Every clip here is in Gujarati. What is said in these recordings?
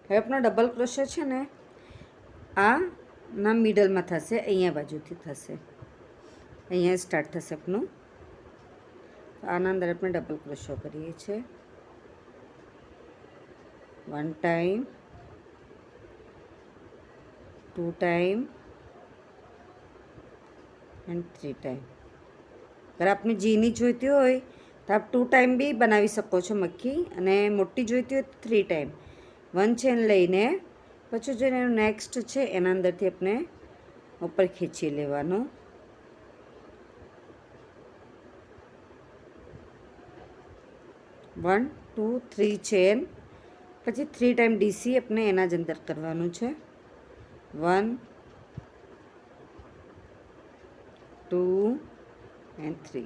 હવે આપણો ડબલ ક્રોશિયો છે ને આ ના મિડલમાં થશે, અહીંયા બાજુથી થશે, અહીંયા સ્ટાર્ટ થશે આપણું. આના અંદર આપણે ડબલ ક્રોશિયો કરીએ છીએ. 1 ટાઈમ, 2 ટાઈમ એન્ડ 3 ટાઈમ. અગર આપને જીની જોઈતી હોય તો આપ 2 ટાઈમ બી બનાવી શકો છો મક્ખી, અને મોટી જોઈતી હોય તો 3 ટાઈમ. 1 ચેન લઈને પછી જો એનું નેક્સ્ટ છે એના અંદરથી આપણે ઉપર ખેંચી લેવાનું. વન 2 3 ચેન, પછી 3 ટાઈમ ડીસી આપણે એના જ અંદર કરવાનું છે. 1 2 એન્ડ 3.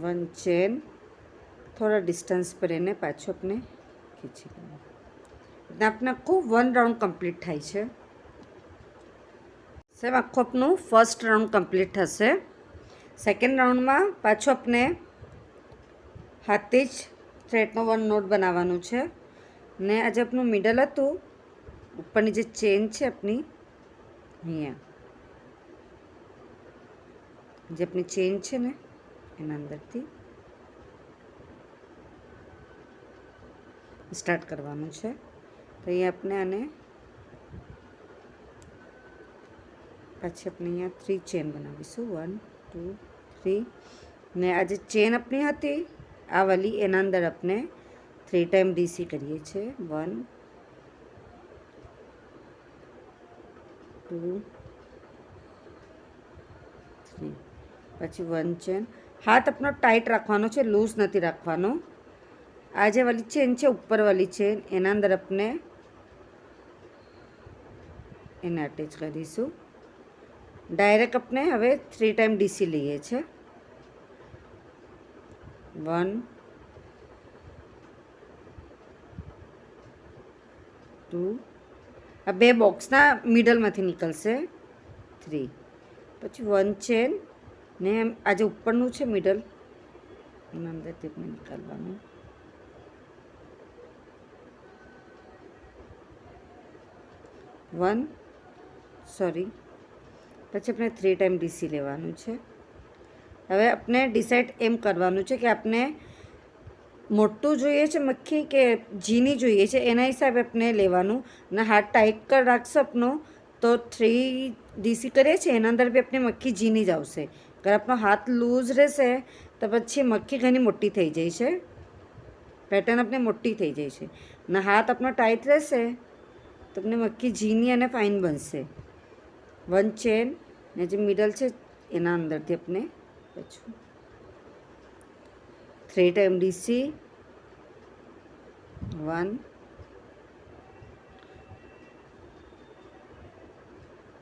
1 ચેન, થોડા ડિસ્ટન્સ પર એને પાછું આપણે ખીચી લેવાનું. એટલે આપણે આખું 1 રાઉન્ડ કમ્પ્લીટ થાય છે. સાહેબ આખું આપણું ફર્સ્ટ રાઉન્ડ કમ્પ્લીટ થશે. સેકન્ડ રાઉન્ડમાં પાછું આપણે હાથે જ થ્રેડનો 1 નોટ બનાવવાનું છે. ને આજે આપણું મિડલ હતું, ઉપરની જે ચેન છે આપણી અહીંયા, જે આપણી ચેન છે ને એના અંદરથી સ્ટાર્ટ કરવાનું છે. તો અહીંયા આપણે આને પછી આપણે અહીંયા 3 ચેન બનાવીશું. 1 2 3. ને આ જે ચેન આપણી હતી આ વાલી, એના અંદર આપણે 3 ટાઈમ ડીસી કરીએ છીએ. 1 2 3. પછી 1 ચેન. હાથ આપણો ટાઈટ રાખવાનો છે, લૂઝ નથી રાખવાનો. આ જે વાલી ચેન છે ઉપરવાળી ચેન, એના અંદર આપણે એને અટેચ કરીશું. ડાયરેક્ટ આપણે હવે 3 ટાઈમ ડીસી લઈએ છીએ. 1 2. આ બે બોક્સના મિડલમાંથી નીકળશે. 3. પછી 1 ચેન, ને આ જે ઉપરનું છે મિડલ એના અંદરથી આપણે નીકાળવાનું. 1 સોરી, પછી આપણે 3 ટાઈમ ડીસી લેવાનું છે. હવે આપણે ડિસાઈડ એમ કરવાનું છે કે આપણે મોટું જોઈએ છે મક્ખી કે ઝીણી જોઈએ છે, એના હિસાબે આપણે લેવાનું. અને હાથ ટાઈટ કર રાખશો આપણો તો 3 ડીસી કરીએ છીએ એના અંદર બી આપણે મક્ખી ઝીણી જ આવશે. અગર આપણો હાથ લૂઝ રહેશે તો પછી મક્ખી ઘણી મોટી થઈ જાય છે, પેટર્ન આપણે મોટી થઈ જાય છે. અને હાથ આપણો ટાઈટ રહેશે તો આપણે મક્ખી ઝીણી અને ફાઇન બનશે. 1 ચેન, ને જે મિડલ છે એના અંદરથી આપણે પાછું 3 ટાઈમ ડીસી. 1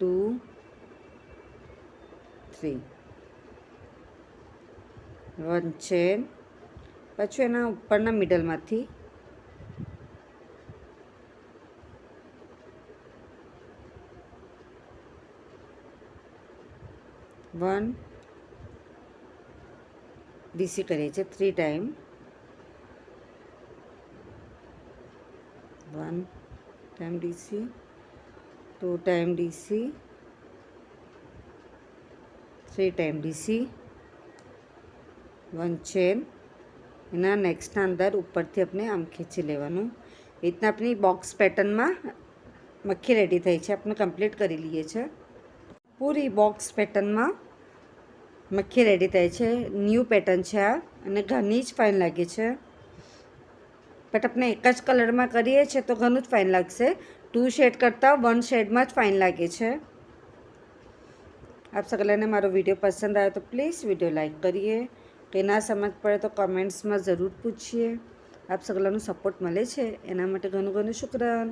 2 3. 1 ચેન, પાછું એના ઉપરના મિડલમાંથી 1 ડીસી કરીએ છીએ 3 time. 1 time DC, 2 time DC, 3 time DC. 1 chain, એના નેક્સ્ટના અંદર ઉપરથી આપણે આમ ખેંચી લેવાનું. એ રીતના આપણી બોક્સ પેટર્નમાં મક્ખી રેડી થઈ છે. આપણે કમ્પ્લીટ કરી લઈએ છીએ. પૂરી બોક્સ પેટર્નમાં મક્ખી રેડી થાય છે. ન્યૂ પેટર્ન છે આ, અને ઘણી જ ફાઇન લાગે છે. બટ આપણે એક જ કલરમાં કરીએ છીએ તો ઘણું જ ફાઇન લાગશે. 2 શેડ કરતાં 1 શેડમાં જ ફાઇન લાગે છે. આપ સગલાને મારો વિડીયો પસંદ આવ્યો તો પ્લીઝ વિડીયો લાઈક કરીએ. કંઈ ના સમજ પડે તો કમેન્ટ્સમાં જરૂર પૂછીએ. આપ સગલાનો સપોર્ટ મળે છે એના માટે ઘણું ઘણું શુક્રાન.